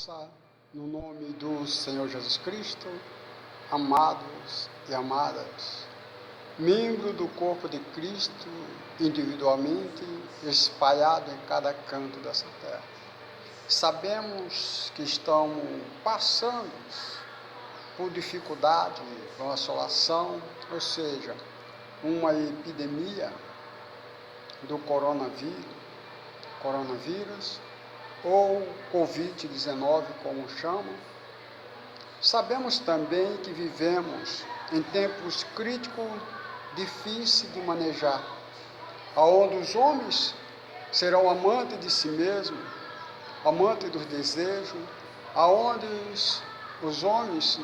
Graça no nome do Senhor Jesus Cristo, amados e amadas, membro do corpo de Cristo, individualmente espalhado em cada canto dessa terra. Sabemos que estamos passando por dificuldade, por assolação, ou seja, uma epidemia do coronavírus, ou Covid-19, como chamam. Sabemos também que vivemos em tempos críticos, difíceis de manejar, onde os homens serão amantes de si mesmos, amantes dos desejos, aonde os homens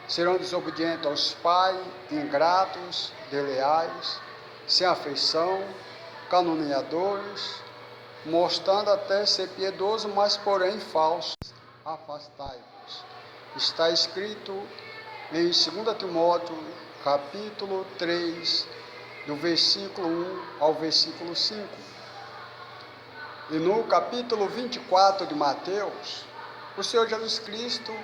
serão desobedientes aos pais, ingratos, desleais, sem afeição, caluniadores, mostrando até ser piedoso, mas porém falsos. Afastai-vos. Está escrito em 2 Timóteo, capítulo 3, do versículo 1 ao versículo 5. E no capítulo 24 de Mateus, o Senhor Jesus Cristo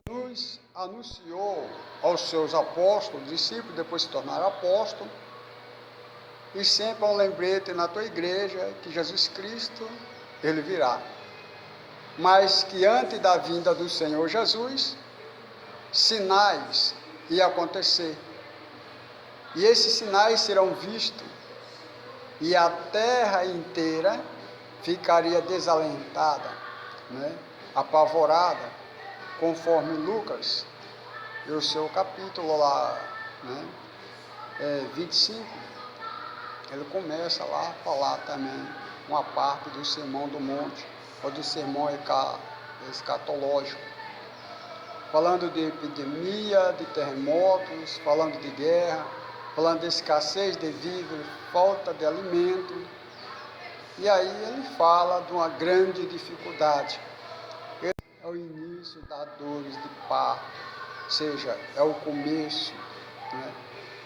nos anunciou aos seus apóstolos, discípulos, depois se tornaram apóstolos, e sempre um lembrete na tua igreja que Jesus Cristo, Ele virá. Mas que antes da vinda do Senhor Jesus, sinais iam acontecer. E esses sinais serão vistos, e a terra inteira ficaria desalentada, apavorada, conforme Lucas, e o seu capítulo lá, 25, ele começa lá a falar também uma parte do Sermão do Monte, ou do sermão escatológico, falando de epidemia, de terremotos, falando de guerra, falando de escassez de víveres, falta de alimento. E aí ele fala de uma grande dificuldade. Esse é o início das dores de parto, ou seja, é o começo,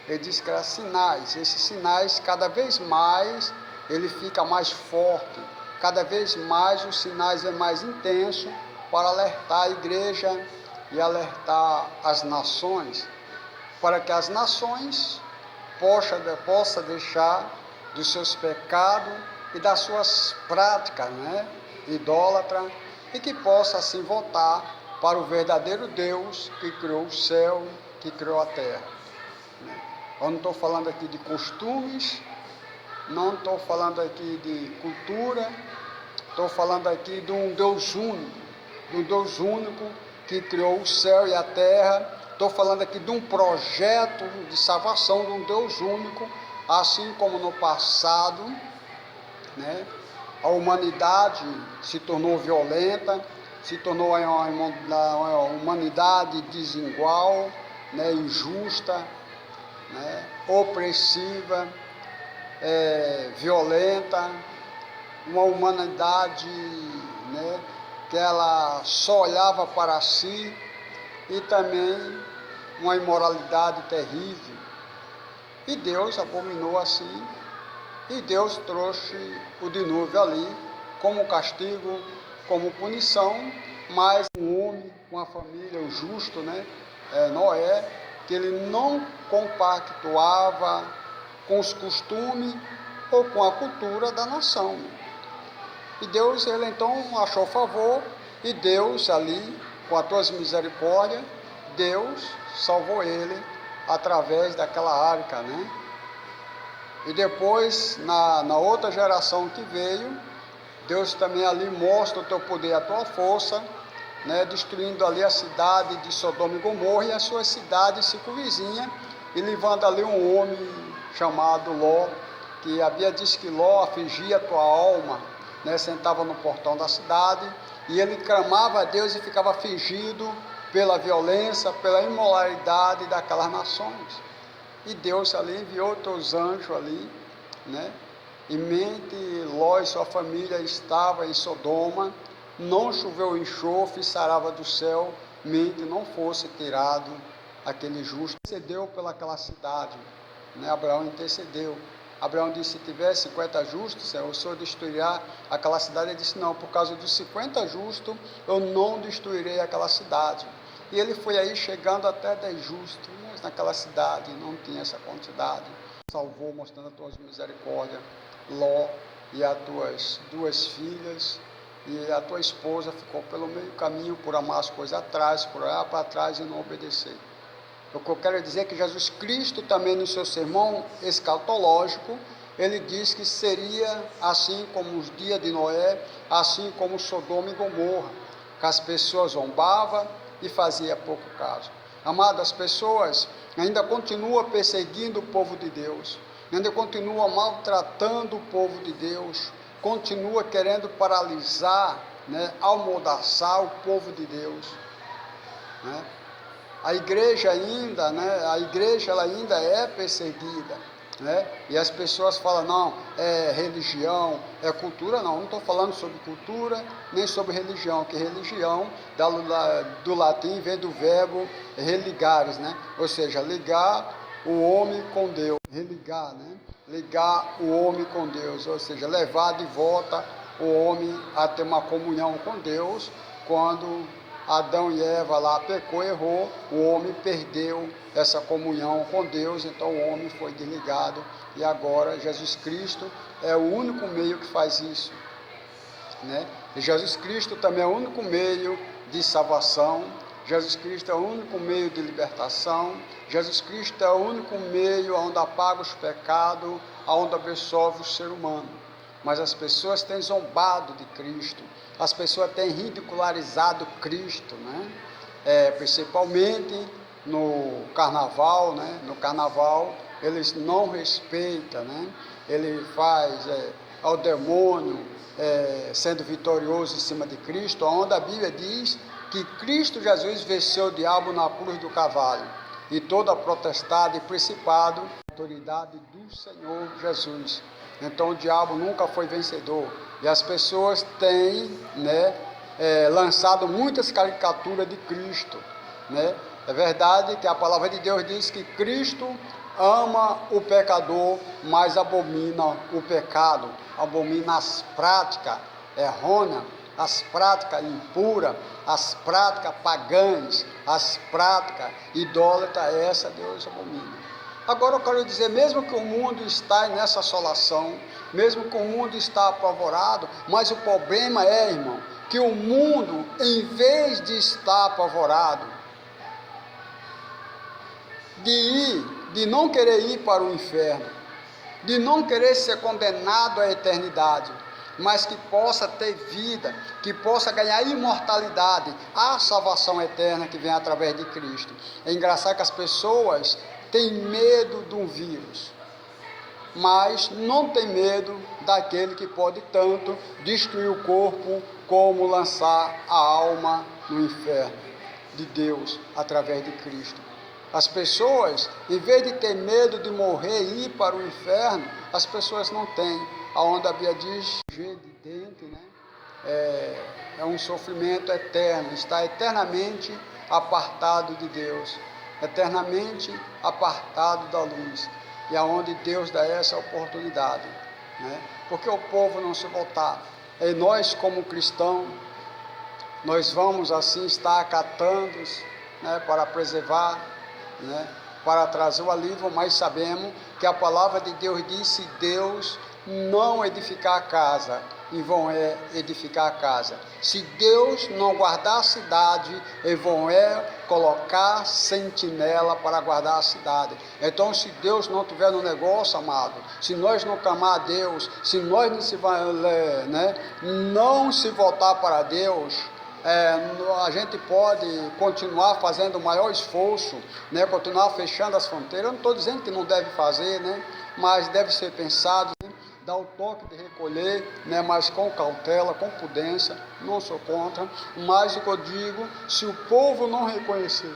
Ele diz que eram sinais. Esses sinais, cada vez mais, ele fica mais forte. Cada vez mais os sinais é mais intenso para alertar a igreja e alertar as nações, para que as nações possam deixar dos seus pecados e das suas práticas, idólatras, e que possa assim voltar para o verdadeiro Deus que criou o céu, que criou a terra. Eu não estou falando aqui de costumes, não estou falando aqui de cultura, estou falando aqui de um Deus único que criou o céu e a terra. Estou falando aqui de um projeto de salvação de um Deus único, assim como no passado, a humanidade se tornou violenta, se tornou uma humanidade desigual, injusta, opressiva, violenta, uma humanidade que ela só olhava para si, e também uma imoralidade terrível. E Deus abominou assim, e Deus trouxe o dilúvio ali como castigo, como punição. Mas um homem, uma família, o justo, Noé, que ele não compactuava com os costumes ou com a cultura da nação. E Deus, ele então achou favor, e Deus ali, com as tuas misericórdias, Deus salvou ele através daquela arca, E depois, na outra geração que veio, Deus também ali mostra o teu poder, a tua força, destruindo ali a cidade de Sodoma e Gomorra e as suas cidades circunvizinhas, e levando ali um homem chamado Ló, que havia dito que Ló afligia a tua alma, sentava no portão da cidade, e ele clamava a Deus e ficava afligido pela violência, pela imoralidade daquelas nações. E Deus ali enviou teus anjos ali, E mente Ló e sua família estava em Sodoma, não choveu enxofre, sarava do céu, mente não fosse tirado aquele justo. Intercedeu pelaquela cidade, Abraão intercedeu. Abraão disse, se tiver 50 justos, Senhor, o Senhor destruirá aquela cidade. Ele disse, não, por causa dos 50 justos, eu não destruirei aquela cidade. E ele foi aí chegando até 10 justos, mas naquela cidade não tinha essa quantidade. Salvou, mostrando a tua misericórdia, Ló e as tuas 2 filhas, e a tua esposa ficou pelo meio caminho por amar as coisas atrás, por olhar para trás e não obedecer. O que eu quero dizer é que Jesus Cristo também no seu sermão escatológico, ele diz que seria assim como os dias de Noé, assim como Sodoma e Gomorra, que as pessoas zombavam e faziam pouco caso. Amado, as pessoas ainda continuam perseguindo o povo de Deus, ainda continuam maltratando o povo de Deus, continua querendo paralisar, amordaçar o povo de Deus, né? A igreja ainda, ela ainda é perseguida, né? E as pessoas falam, não, é religião, é cultura. Não estou falando sobre cultura, nem sobre religião, que religião do latim vem do verbo religares, né? Ou seja, ligar o homem com Deus, religar, né? Ligar o homem com Deus, ou seja, levar de volta o homem a ter uma comunhão com Deus. Quando Adão e Eva lá pecou, errou, o homem perdeu essa comunhão com Deus, então o homem foi desligado, e agora Jesus Cristo é o único meio que faz isso, né? E Jesus Cristo também é o único meio de salvação, Jesus Cristo é o único meio de libertação, Jesus Cristo é o único meio onde apaga os pecados, onde absolve o ser humano. Mas as pessoas têm zombado de Cristo, as pessoas têm ridicularizado Cristo, né? Principalmente no carnaval, né? No carnaval eles não respeitam, né? Ele faz ao demônio sendo vitorioso em cima de Cristo, onde a Bíblia diz que Cristo Jesus venceu o diabo na cruz do Calvário, e toda a potestade e principado, autoridade do Senhor Jesus. Então o diabo nunca foi vencedor, e as pessoas têm, lançado muitas caricaturas de Cristo, né? É verdade que a palavra de Deus diz que Cristo ama o pecador, mas abomina o pecado, abomina as práticas errôneas, as práticas impuras, as práticas pagãs, as práticas idólatras, essa Deus abomina. Agora eu quero dizer, mesmo que o mundo está nessa assolação, mesmo que o mundo está apavorado, mas o problema é, irmão, que o mundo, em vez de estar apavorado, de não querer ir para o inferno, de não querer ser condenado à eternidade, mas que possa ter vida, que possa ganhar imortalidade, a salvação eterna que vem através de Cristo. É engraçado que as pessoas têm medo de um vírus, mas não tem medo daquele que pode tanto destruir o corpo como lançar a alma no inferno de Deus através de Cristo. As pessoas, em vez de ter medo de morrer e ir para o inferno, as pessoas não têm. Aonde a Bíblia diz, de dentro, né? É um sofrimento eterno, está eternamente apartado de Deus, eternamente apartado da luz, e aonde Deus dá essa oportunidade, né? Porque o povo não se voltar, e nós como cristãos, nós vamos assim estar acatando, né, para preservar, né, para trazer o alívio, mas sabemos que a palavra de Deus diz, se Deus não edificar a casa, em vão é edificar a casa. Se Deus não guardar a cidade, em vão é colocar sentinela para guardar a cidade. Então, se Deus não tiver no negócio, amado, se nós não clamar a Deus, se nós não se voltar para Deus, a gente pode continuar fazendo o maior esforço, né, continuar fechando as fronteiras. Eu não estou dizendo que não deve fazer, né, mas deve ser pensado, né, dar o toque de recolher, né, mas com cautela, com prudência. Não sou contra, mas o que eu digo, se o povo não reconhecer,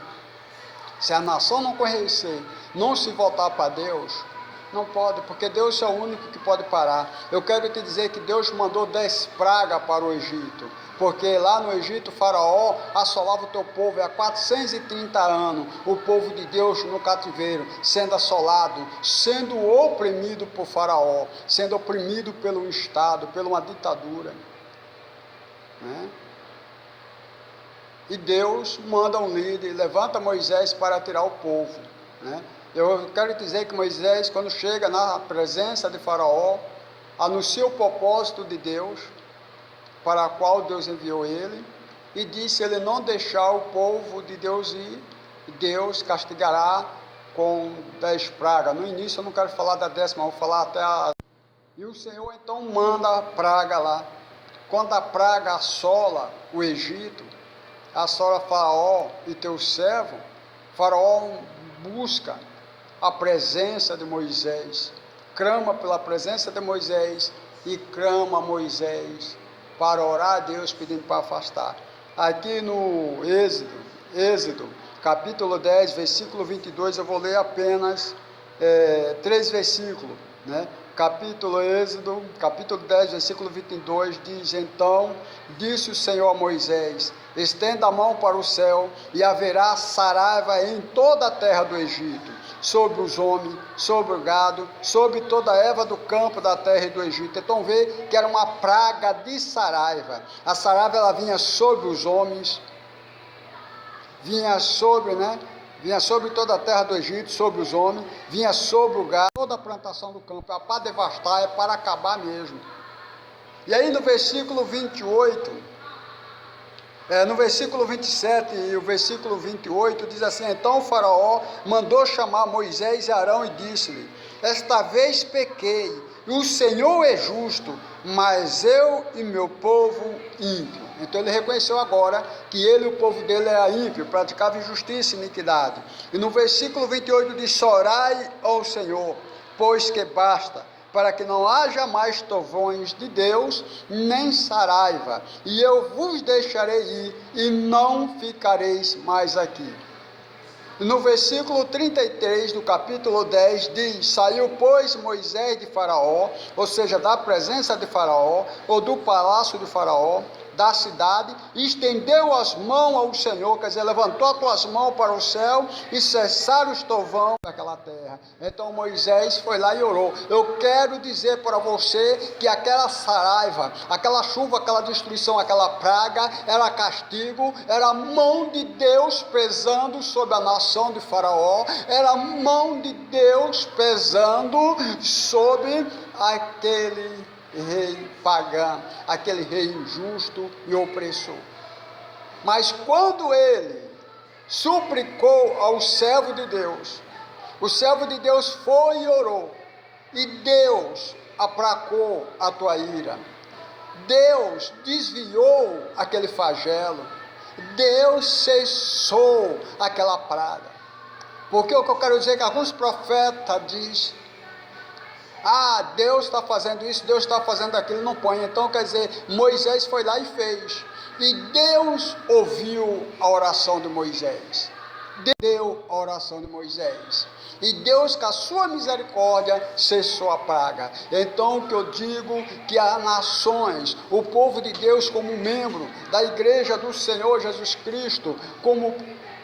se a nação não conhecer, não se voltar para Deus, Não pode, porque Deus é o único que pode parar. Eu quero te dizer que Deus mandou 10 pragas para o Egito, porque lá no Egito, Faraó assolava o teu povo há 430 anos, o povo de Deus no cativeiro, sendo assolado, sendo oprimido por Faraó, sendo oprimido pelo Estado, pela uma ditadura, né? E Deus manda um líder, levanta Moisés para tirar o povo, né? Eu quero dizer que Moisés, quando chega na presença de Faraó, anuncia o propósito de Deus, para a qual Deus enviou ele, e disse: ele não deixar o povo de Deus ir, Deus castigará com 10 pragas. No início eu não quero falar da 10ª, vou falar até a... E o Senhor então manda a praga lá. Quando a praga assola o Egito, assola Faraó e teu servo, Faraó busca a presença de Moisés, clama pela presença de Moisés e clama a Moisés para orar a Deus pedindo para afastar. Aqui no Êxodo, capítulo 10, versículo 22, eu vou ler apenas 3 versículos, né? Êxodo, capítulo 10, versículo 22, diz: então disse o Senhor a Moisés: estenda a mão para o céu, e haverá saraiva em toda a terra do Egito, sobre os homens, sobre o gado, sobre toda a erva do campo da terra e do Egito. Então vê que era uma praga de saraiva. A saraiva ela vinha sobre os homens, vinha sobre, vinha sobre toda a terra do Egito, sobre os homens, vinha sobre o gado, toda a plantação do campo, é para devastar, é para acabar mesmo. E aí no versículo 28, no versículo 27 e o versículo 28 diz assim: então o Faraó mandou chamar Moisés e Arão e disse-lhe: esta vez pequei, e o Senhor é justo, mas eu e meu povo ímpio. Então ele reconheceu agora que ele e o povo dele era ímpio, praticava injustiça e iniquidade. E no versículo 28 diz: orai ao Senhor, pois que basta, para que não haja mais trovões de Deus, nem saraiva, e eu vos deixarei ir, e não ficareis mais aqui. No versículo 33 do capítulo 10 diz: saiu pois Moisés de Faraó, ou seja, da presença de Faraó, ou do palácio de Faraó, da cidade, e estendeu as mãos ao Senhor, quer dizer, levantou as tuas mãos para o céu, e cessaram os trovões daquela terra. Então Moisés foi lá e orou. Eu quero dizer para você que aquela saraiva, aquela chuva, aquela destruição, aquela praga, era castigo, era a mão de Deus pesando sobre a nação de Faraó, era a mão de Deus pesando sobre aquele rei pagão, aquele rei injusto e opressor. Mas quando ele suplicou ao servo de Deus, o servo de Deus foi e orou, e Deus aplacou a tua ira, Deus desviou aquele flagelo, Deus cessou aquela praga. Porque o que eu quero dizer é que alguns profetas dizem: Deus está fazendo isso, Deus está fazendo aquilo, não põe. Então quer dizer, Moisés foi lá e fez, e Deus ouviu a oração de Moisés, deu a oração de Moisés, e Deus, com a sua misericórdia, cessou a praga. Então que eu digo que as nações, o povo de Deus, como membro da igreja do Senhor Jesus Cristo, como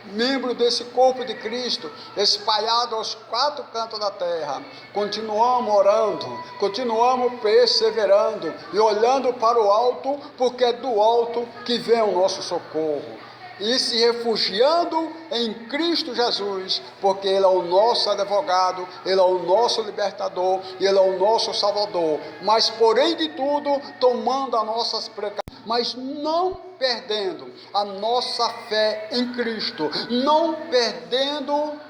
membro desse corpo de Cristo, espalhado aos 4 cantos da terra, continuamos orando, continuamos perseverando e olhando para o alto, porque é do alto que vem o nosso socorro, e se refugiando em Cristo Jesus, porque Ele é o nosso advogado, Ele é o nosso libertador, Ele é o nosso salvador. Mas porém de tudo, tomando as nossas precauções, mas não perdendo a nossa fé em Cristo, não perdendo,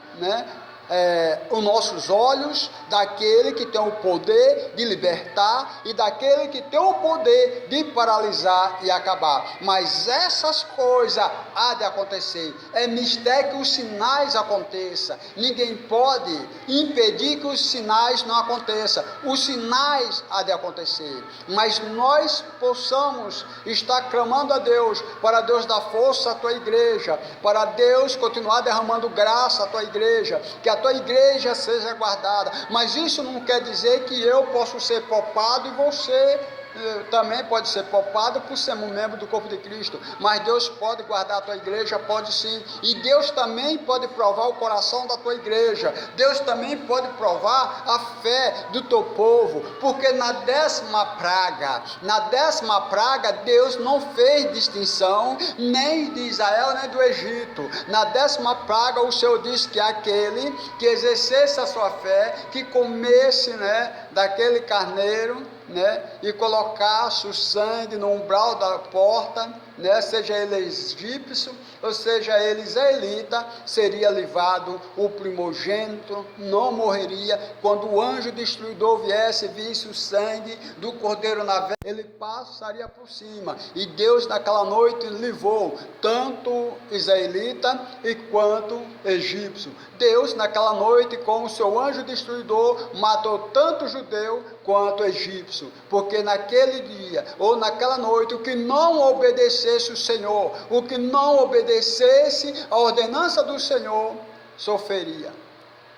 os nossos olhos daquele que tem o poder de libertar e daquele que tem o poder de paralisar e acabar. Mas essas coisas há de acontecer. É mistério que os sinais aconteçam. Ninguém pode impedir que os sinais não aconteçam. Os sinais há de acontecer. Mas nós possamos estar clamando a Deus, para Deus dar força à tua igreja, para Deus continuar derramando graça à tua igreja, que a tua igreja seja guardada. Mas isso não quer dizer que eu posso ser poupado e você também pode ser poupado por ser um membro do corpo de Cristo. Mas Deus pode guardar a tua igreja, pode sim. E Deus também pode provar o coração da tua igreja. Deus também pode provar a fé do teu povo. Porque na 10ª praga, Deus não fez distinção nem de Israel nem do Egito. Na 10ª praga, o Senhor disse que aquele que exercesse a sua fé, que comesse, daquele carneiro, e colocasse o sangue no umbral da porta, seja ele egípcio ou seja ele israelita, seria levado o primogênito, não morreria. Quando o anjo destruidor viesse e visse o sangue do cordeiro na vela, ele passaria por cima. E Deus naquela noite levou tanto israelita e quanto egípcio. Deus naquela noite, com o seu anjo destruidor, matou tanto judeu quanto egípcio, porque naquele dia ou naquela noite, o que não obedecesse o Senhor, o que não obedecesse a ordenança do Senhor, sofreria.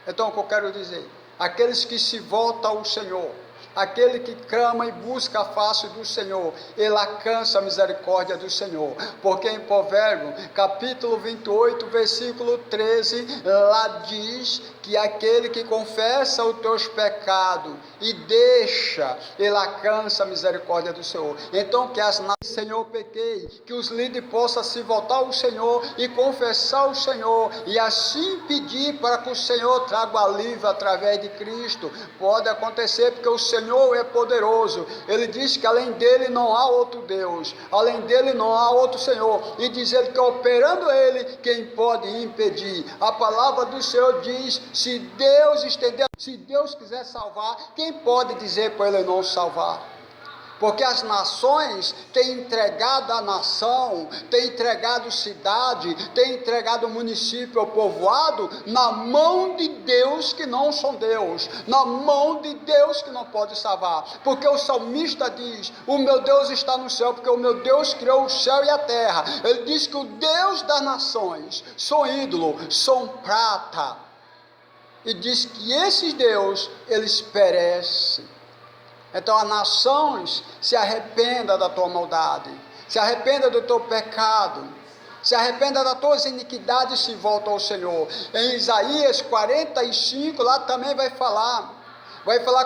Então, o que eu quero dizer, aqueles que se voltam ao Senhor, aquele que clama e busca a face do Senhor, ele alcança a misericórdia do Senhor. Porque em Provérbio, capítulo 28, versículo 13, lá diz que aquele que confessa os teus pecados e deixa, ele alcança a misericórdia do Senhor. Então, que as nações, Senhor, pequei, que os líderes possam se voltar ao Senhor e confessar o Senhor, e assim pedir para que o Senhor traga o alívio através de Cristo. Pode acontecer, porque o Senhor é poderoso. Ele diz que além dele não há outro Deus, além dele não há outro Senhor, e diz ele que operando ele, quem pode impedir? A palavra do Senhor diz: se Deus estender, se Deus quiser salvar, quem pode dizer para ele não salvar? Porque as nações têm entregado a nação, têm entregado cidade, têm entregado município ou povoado na mão de Deus que não são Deus, na mão de Deus que não pode salvar. Porque o salmista diz: o meu Deus está no céu, porque o meu Deus criou o céu e a terra. Ele diz que o Deus das nações são ídolos, são prata, e diz que esses deuses, eles perecem. Então as nações se arrependam da tua maldade, se arrependa do teu pecado, se arrependa das tuas iniquidades e se volta ao Senhor. Em Isaías 45, lá também vai falar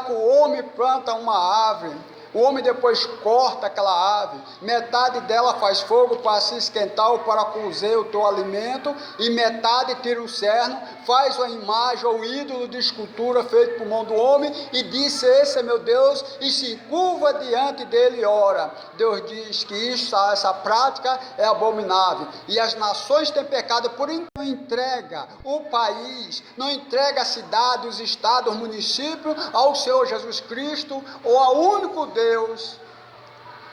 que o homem planta uma árvore, o homem depois corta aquela ave, metade dela faz fogo para se esquentar ou para cozer o teu alimento, e metade tira o cerno, faz uma imagem ou ídolo de escultura feito por mão do homem, e disse: esse é meu Deus, e se curva diante dele e ora. Deus diz que essa prática é abominável, e as nações têm pecado, por isso não entrega o país, não entrega a cidade, os estados, os municípios ao Senhor Jesus Cristo, ou ao único Deus,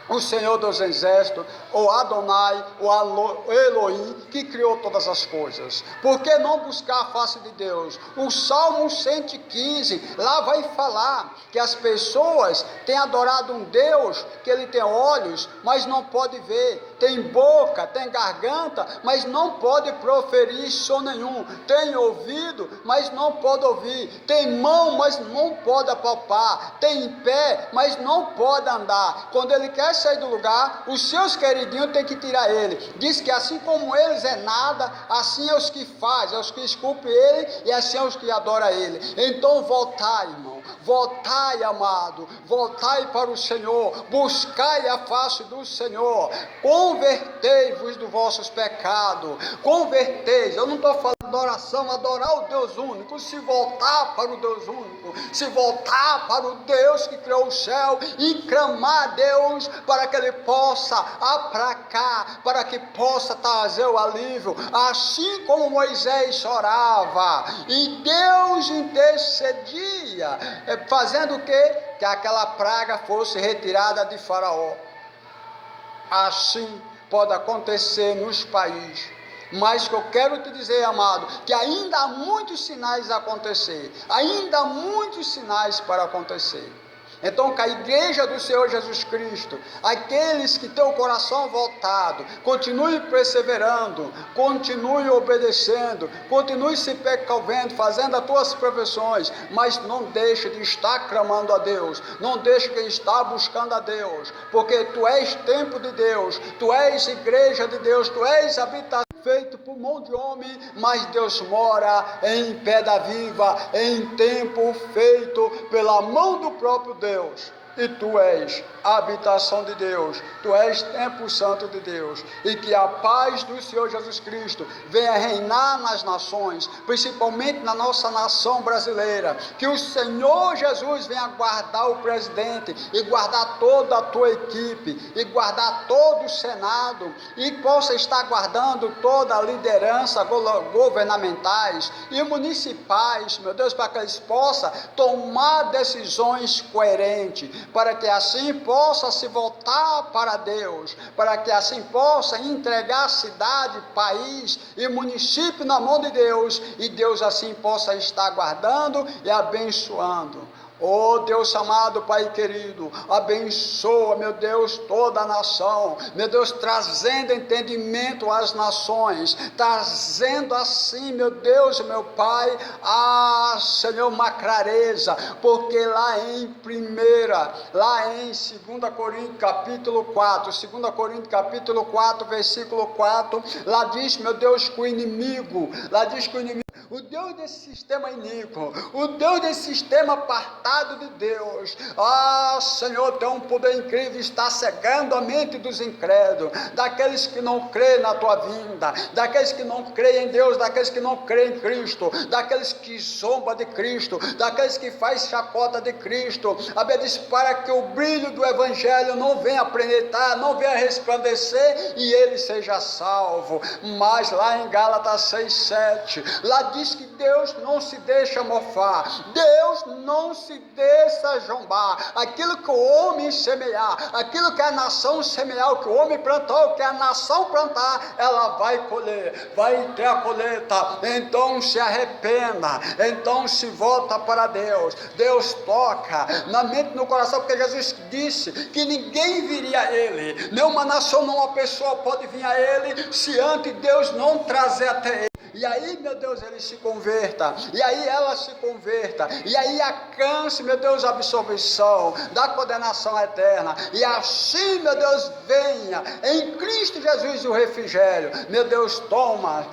o Senhor dos Exércitos, ou Adonai, ou Elohim, que criou todas as coisas. Por que não buscar a face de Deus? O Salmo 115, lá vai falar que as pessoas têm adorado um Deus que ele tem olhos, mas não pode ver, tem boca, tem garganta, mas não pode proferir som nenhum, tem ouvido, mas não pode ouvir, tem mão, mas não pode apalpar, tem pé, mas não pode andar. Quando ele quer sair do lugar, os seus queridinhos têm que tirar ele. Diz que assim como eles é nada, assim é os que fazem, é os que esculpem ele, e assim é os que adoram ele. Então voltai, irmão, voltai, amado, voltai para o Senhor, buscai a face do Senhor, convertei-vos dos vossos pecados, convertei. Eu não estou falando adoração, adorar o Deus único, se voltar para o Deus único, se voltar para o Deus que criou o céu, e clamar a Deus para que ele possa aplacar, para que possa trazer o alívio, assim como Moisés chorava e Deus intercedia, fazendo o quê? Que aquela praga fosse retirada de Faraó. Assim pode acontecer nos países. Mas que eu quero te dizer, amado, que ainda há muitos sinais a acontecer, ainda há muitos sinais para acontecer. Então, que a igreja do Senhor Jesus Cristo, aqueles que têm o coração voltado, continue perseverando, continue obedecendo, continue se precavendo, fazendo as tuas profissões, mas não deixe de estar clamando a Deus, não deixe de estar buscando a Deus, porque tu és templo de Deus, tu és igreja de Deus, tu és habitação feito por mão de homem, mas Deus mora em pedra viva, em templo feito pela mão do próprio Deus. E tu és a habitação de Deus, tu és templo santo de Deus, e que a paz do Senhor Jesus Cristo venha reinar nas nações, principalmente na nossa nação brasileira, que o Senhor Jesus venha guardar o presidente, e guardar toda a tua equipe, e guardar todo o Senado, e possa estar guardando toda a liderança governamentais e municipais, meu Deus, para que eles possam tomar decisões coerentes, para que assim possa se voltar para Deus, para que assim possa entregar a cidade, país e município na mão de Deus, e Deus assim possa estar guardando e abençoando. Oh Deus amado, Pai querido, abençoa, meu Deus, toda a nação, meu Deus, trazendo entendimento às nações, trazendo assim, meu Deus, meu Pai, Senhor, uma clareza, porque lá em 2 Coríntios capítulo 4, 2 Coríntios capítulo 4, versículo 4, lá diz, meu Deus, que o inimigo, o Deus desse sistema iníquo, o Deus desse sistema apartado de Deus, Senhor, tem um poder incrível, está cegando a mente dos incrédulos, daqueles que não creem na tua vinda, daqueles que não creem em Deus, daqueles que não creem em Cristo, daqueles que zombam de Cristo, daqueles que faz chacota de Cristo. A Bíblia diz, para que o brilho do Evangelho não venha penetrar, não venha resplandecer e ele seja salvo. Mas lá em Gálatas 6:7, lá diz que Deus não se deixa mofar, Deus não se deixa zombar. Aquilo que o homem semear, aquilo que a nação semear, o que o homem plantou, o que a nação plantar, ela vai colher, vai ter a colheita. Então se arrependa, então se volta para Deus. Deus toca na mente e no coração, porque Jesus disse que ninguém viria a Ele, nenhuma nação, nenhuma pessoa pode vir a Ele, se antes Deus não trazer até Ele. E aí, meu Deus, ele se converta, e aí ela se converta, e aí alcance, meu Deus, a absolvição da condenação eterna, e assim, meu Deus, venha em Cristo Jesus o refrigério. Meu Deus, toma,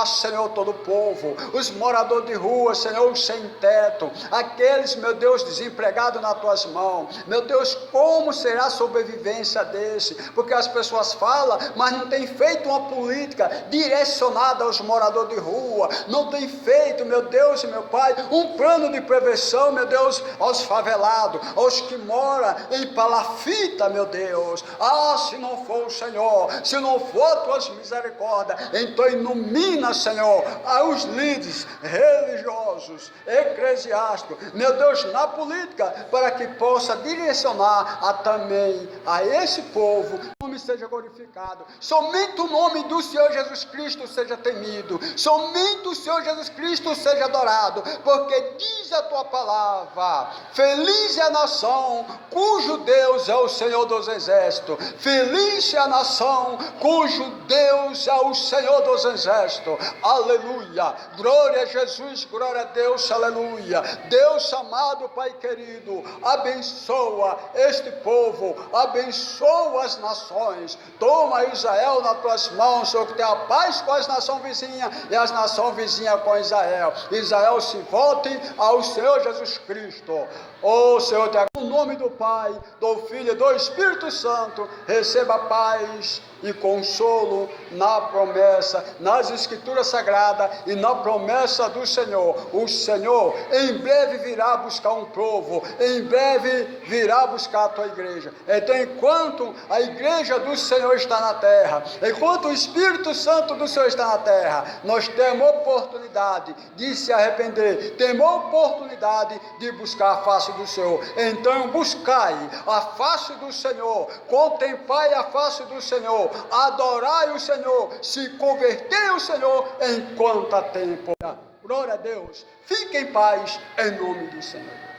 Senhor, todo o povo, os moradores de rua, Senhor, os sem teto, aqueles, meu Deus, desempregados nas tuas mãos. Meu Deus, como será a sobrevivência desse? Porque as pessoas falam, mas não tem feito uma política direcionada aos moradores de rua, não tem feito, meu Deus e meu Pai, um plano de prevenção, meu Deus, aos favelados, aos que moram em palafita, meu Deus. Se não for o Senhor, se não for tuas misericórdias, então ilumina, Senhor, aos líderes religiosos, eclesiásticos, meu Deus, na política, para que possa direcionar também a esse povo, o nome seja glorificado, somente o nome do Senhor Jesus Cristo seja temido, somente o Senhor Jesus Cristo seja adorado, porque diz a tua palavra, feliz é a nação cujo Deus é o Senhor dos exércitos, feliz é a nação cujo Deus é o Senhor dos exércitos. Aleluia, glória a Jesus, glória a Deus, aleluia. Deus amado, Pai querido, abençoa este povo, abençoa as nações, toma Israel nas tuas mãos, Senhor, que tenha paz com as nações vizinhas e as nações vizinhas com Israel. Israel se volte ao Senhor Jesus Cristo. Senhor, no nome do Pai, do Filho e do Espírito Santo, receba paz e consolo na promessa, nas escrituras sagradas e na promessa do Senhor. O Senhor em breve virá buscar um povo, em breve virá buscar a tua igreja. Então, enquanto a igreja do Senhor está na terra, enquanto o Espírito Santo do Senhor está na terra, nós temos oportunidade de se arrepender, temos oportunidade de buscar a face do Senhor. Então buscai a face do Senhor, contemplai a face do Senhor, adorai o Senhor, se convertei ao Senhor enquanto há tempo. Glória a Deus, fique em paz em nome do Senhor.